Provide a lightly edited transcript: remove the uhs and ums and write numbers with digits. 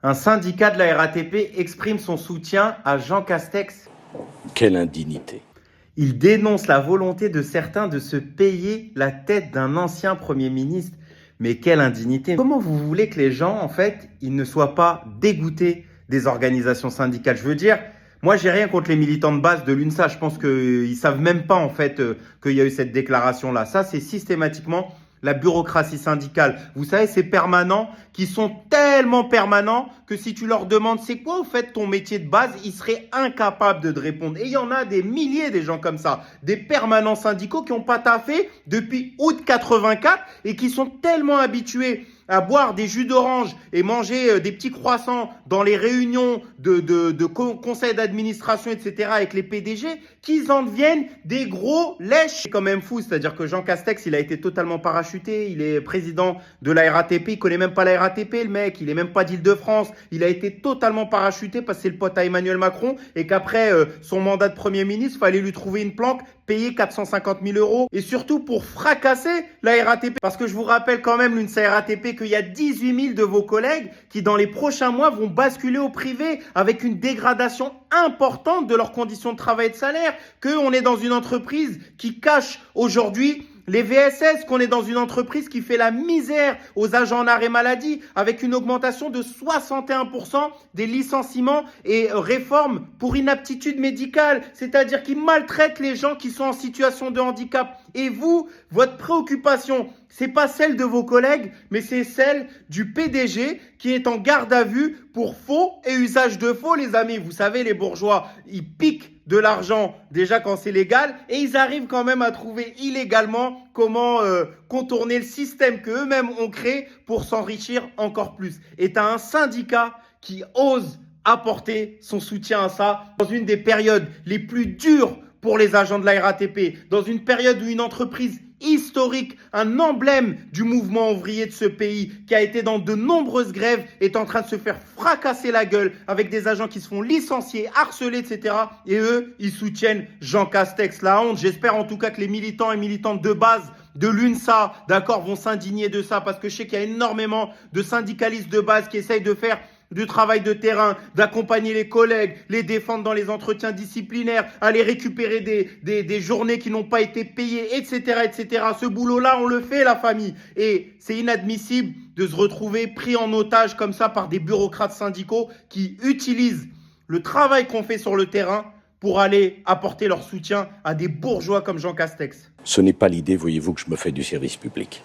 Un syndicat de la RATP exprime son soutien à Jean Castex. Quelle indignité! Il dénonce la volonté de certains de se payer la tête d'un ancien Premier ministre. Mais quelle indignité! Comment vous voulez que les gens, en fait, ils ne soient pas dégoûtés des organisations syndicales? Je veux dire, moi, j'ai rien contre les militants de base de l'UNSA. Je pense qu'ils savent même pas, en fait, qu'il y a eu cette déclaration-là. Ça, c'est systématiquement la bureaucratie syndicale. Vous savez, ces permanents qui sont tellement permanents que si tu leur demandes c'est quoi au fait ton métier de base, ils seraient incapables de te répondre. Et il y en a des milliers des gens comme ça, des permanents syndicaux qui n'ont pas taffé depuis août 84 et qui sont tellement habitués à boire des jus d'orange et manger des petits croissants dans les réunions de conseils d'administration, etc. avec les PDG, qu'ils en deviennent des gros lèches. C'est quand même fou, c'est-à-dire que Jean Castex, il a été totalement parachuté, il est président de la RATP, il connaît même pas la RATP, le mec, il est même pas d'Île-de-France, il a été totalement parachuté parce que c'est le pote à Emmanuel Macron et qu'après son mandat de Premier ministre, fallait lui trouver une planque, payer 450 000 euros et surtout pour fracasser la RATP. Parce que je vous rappelle quand même, l'UNSA RATP, qu'il y a 18 000 de vos collègues qui dans les prochains mois vont basculer au privé avec une dégradation importante de leurs conditions de travail et de salaire, qu'on est dans une entreprise qui cache aujourd'hui les VSS, qu'on est dans une entreprise qui fait la misère aux agents en arrêt maladie avec une augmentation de 61% des licenciements et réformes pour inaptitude médicale, c'est-à-dire qu'ils maltraitent les gens qui sont en situation de handicap. Et vous, votre préoccupation, c'est pas celle de vos collègues, mais c'est celle du PDG qui est en garde à vue pour faux et usage de faux, les amis. Vous savez, les bourgeois, ils piquent de l'argent déjà quand c'est légal et ils arrivent quand même à trouver illégalement comment contourner le système qu'eux-mêmes ont créé pour s'enrichir encore plus. Et tu as un syndicat qui ose apporter son soutien à ça dans une des périodes les plus dures pour les agents de la RATP, dans une période où une entreprise historique, un emblème du mouvement ouvrier de ce pays, qui a été dans de nombreuses grèves, est en train de se faire fracasser la gueule avec des agents qui se font licencier, harceler, etc. Et eux, ils soutiennent Jean Castex. La honte. J'espère en tout cas que les militants et militantes de base de l'UNSA, d'accord, vont s'indigner de ça, parce que je sais qu'il y a énormément de syndicalistes de base qui essayent de faire du travail de terrain, d'accompagner les collègues, les défendre dans les entretiens disciplinaires, aller récupérer des journées qui n'ont pas été payées, etc., etc. Ce boulot-là, on le fait, la famille. Et c'est inadmissible de se retrouver pris en otage comme ça par des bureaucrates syndicaux qui utilisent le travail qu'on fait sur le terrain pour aller apporter leur soutien à des bourgeois comme Jean Castex. Ce n'est pas l'idée, voyez-vous, que je me fais du service public.